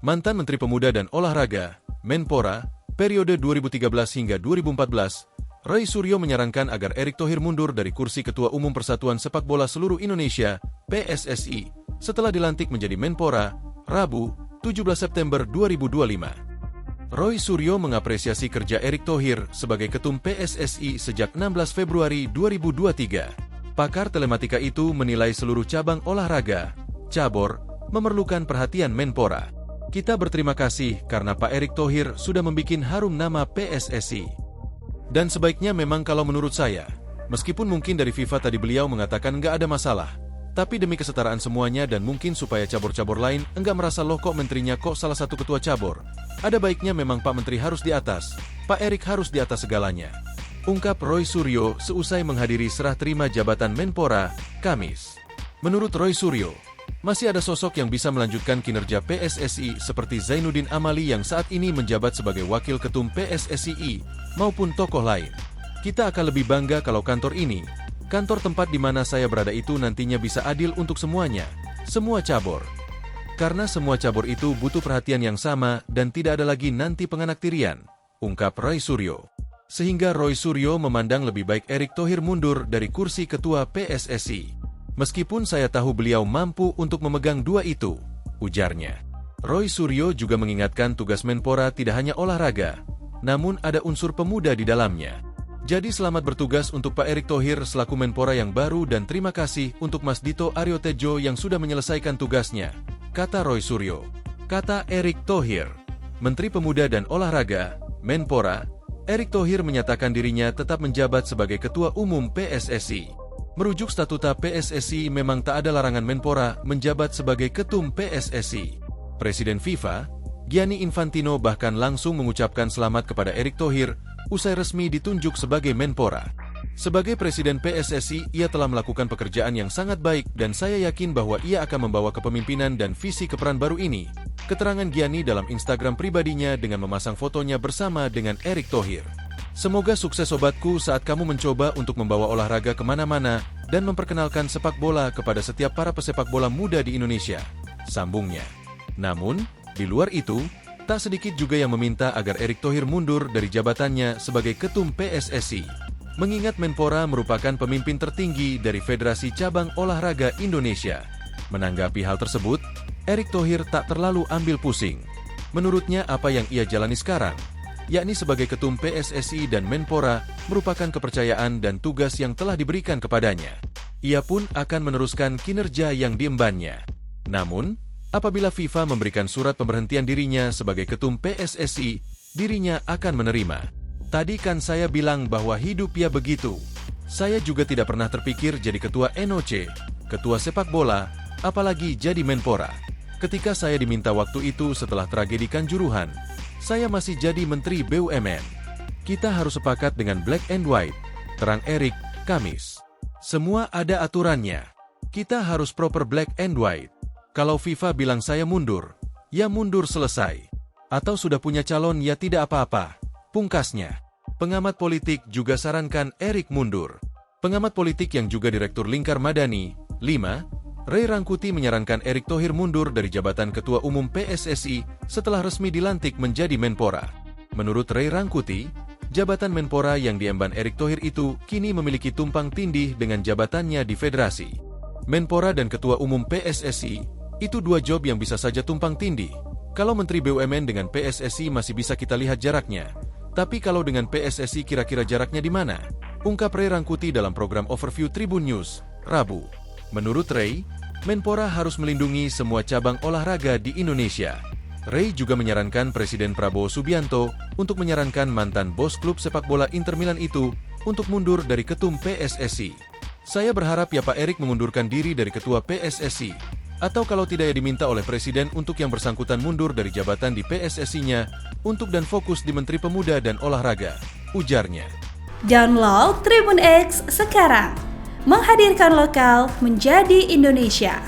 Mantan Menteri Pemuda dan Olahraga, Menpora, periode 2013 hingga 2014, Roy Suryo menyarankan agar Erick Thohir mundur dari kursi Ketua Umum Persatuan Sepak Bola Seluruh Indonesia, PSSI, setelah dilantik menjadi Menpora, Rabu, 17 September 2025. Roy Suryo mengapresiasi kerja Erick Thohir sebagai Ketum PSSI sejak 16 Februari 2023. Pakar telematika itu menilai seluruh cabang olahraga, cabur, memerlukan perhatian Menpora. Kita berterima kasih karena Pak Erick Thohir sudah membuat harum nama PSSI. Dan sebaiknya memang kalau menurut saya, meskipun mungkin dari FIFA tadi beliau mengatakan nggak ada masalah, tapi demi kesetaraan semuanya dan mungkin supaya cabur-cabur lain enggak merasa loh kok menterinya kok salah satu ketua cabur. Ada baiknya memang Pak Menteri harus di atas, Pak Erick harus di atas segalanya. Ungkap Roy Suryo seusai menghadiri serah terima jabatan Menpora, Kamis. Menurut Roy Suryo, masih ada sosok yang bisa melanjutkan kinerja PSSI seperti Zainuddin Amali yang saat ini menjabat sebagai Wakil Ketum PSSI maupun tokoh lain. Kita akan lebih bangga kalau kantor ini, kantor tempat di mana saya berada itu nantinya bisa adil untuk semuanya, semua cabur. Karena semua cabur itu butuh perhatian yang sama dan tidak ada lagi nanti penganaktirian, ungkap Roy Suryo. Sehingga Roy Suryo memandang lebih baik Erick Thohir mundur dari kursi Ketua PSSI. Meskipun saya tahu beliau mampu untuk memegang dua itu, ujarnya. Roy Suryo juga mengingatkan tugas Menpora tidak hanya olahraga, namun ada unsur pemuda di dalamnya. Jadi selamat bertugas untuk Pak Erick Thohir selaku Menpora yang baru dan terima kasih untuk Mas Dito Aryo Tejo yang sudah menyelesaikan tugasnya, kata Roy Suryo. Kata Erick Thohir, Menteri Pemuda dan Olahraga, Menpora, Erick Thohir menyatakan dirinya tetap menjabat sebagai Ketua Umum PSSI. Merujuk statuta PSSI memang tak ada larangan Menpora menjabat sebagai Ketum PSSI. Presiden FIFA, Gianni Infantino bahkan langsung mengucapkan selamat kepada Erick Thohir usai resmi ditunjuk sebagai Menpora. Sebagai Presiden PSSI, ia telah melakukan pekerjaan yang sangat baik dan saya yakin bahwa ia akan membawa kepemimpinan dan visi ke peran baru ini. Keterangan Gianni dalam Instagram pribadinya dengan memasang fotonya bersama dengan Erick Thohir. Semoga sukses sobatku saat kamu mencoba untuk membawa olahraga kemana-mana dan memperkenalkan sepak bola kepada setiap para pesepak bola muda di Indonesia, sambungnya. Namun, di luar itu, tak sedikit juga yang meminta agar Erick Thohir mundur dari jabatannya sebagai Ketum PSSI. Mengingat Menpora merupakan pemimpin tertinggi dari Federasi Cabang Olahraga Indonesia. Menanggapi hal tersebut, Erick Thohir tak terlalu ambil pusing. Menurutnya apa yang ia jalani sekarang, yakni sebagai Ketum PSSI dan Menpora, merupakan kepercayaan dan tugas yang telah diberikan kepadanya. Ia pun akan meneruskan kinerja yang diembannya. Namun, apabila FIFA memberikan surat pemberhentian dirinya sebagai Ketum PSSI, dirinya akan menerima. Tadi kan saya bilang bahwa hidup ya begitu. Saya juga tidak pernah terpikir jadi Ketua NOC, Ketua Sepak Bola, apalagi jadi Menpora. Ketika saya diminta waktu itu setelah tragedi Kanjuruhan, saya masih jadi Menteri BUMN. Kita harus sepakat dengan black and white, terang Erick, Kamis. Semua ada aturannya. Kita harus proper black and white. Kalau FIFA bilang saya mundur, ya mundur selesai. Atau sudah punya calon ya tidak apa-apa, pungkasnya. Pengamat politik juga sarankan Erick mundur. Pengamat politik yang juga Direktur Lingkar Madani, 5, Ray Rangkuti menyarankan Erick Thohir mundur dari jabatan Ketua Umum PSSI setelah resmi dilantik menjadi Menpora. Menurut Ray Rangkuti, jabatan Menpora yang diemban Erick Thohir itu kini memiliki tumpang tindih dengan jabatannya di federasi. Menpora dan Ketua Umum PSSI, itu dua job yang bisa saja tumpang tindih. Kalau Menteri BUMN dengan PSSI masih bisa kita lihat jaraknya. Tapi kalau dengan PSSI kira-kira jaraknya di mana? Ungkap Ray Rangkuti dalam program Overview Tribun News, Rabu. Menurut Ray, Menpora harus melindungi semua cabang olahraga di Indonesia. Ray juga menyarankan Presiden Prabowo Subianto untuk menyarankan mantan bos klub sepak bola Inter Milan itu untuk mundur dari Ketum PSSI. Saya berharap ya Pak Erick mengundurkan diri dari Ketua PSSI. Atau kalau tidak ya diminta oleh Presiden untuk yang bersangkutan mundur dari jabatan di PSSI-nya untuk dan fokus di Menteri Pemuda dan Olahraga, ujarnya. Download Tribun X sekarang. Menghadirkan lokal menjadi Indonesia.